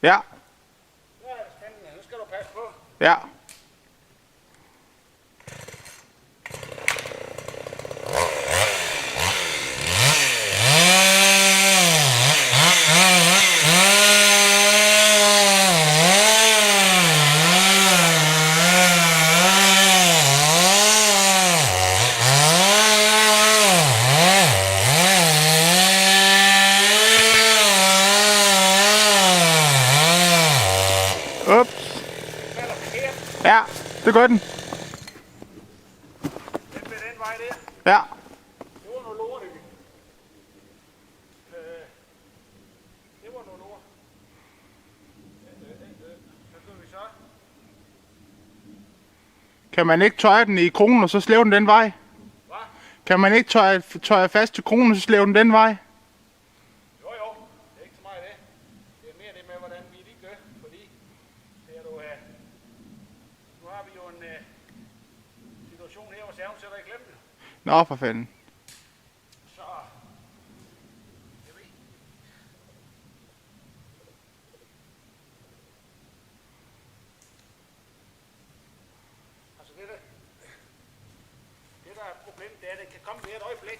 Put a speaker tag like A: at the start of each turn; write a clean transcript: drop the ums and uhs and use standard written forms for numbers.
A: Ja.
B: Nu er det spændende. Nu skal du passe på.
A: Ja. Ups.
B: Falder forkert.
A: Ja, det gør den.
B: Den med den vej der.
A: Ja.
B: Det var noget lort, ikke? Det var noget lort. Hvad gør vi så?
A: Kan man ikke tøje den i kronen, og så slæve den den vej?
B: Hvad?
A: Kan man ikke tøje fast til kronen, og så slæve den den vej?
B: Jo, jo. Det er ikke så meget det. Det er mere det med, hvordan vi lige gør. Fordi, ser du, nu har vi jo en situation her, hvor serven sætter i klemme.
A: Nå, for fanden.
B: Så, jeg ved. Altså det der er problemet, det er, at det kan komme ved et øjeblik,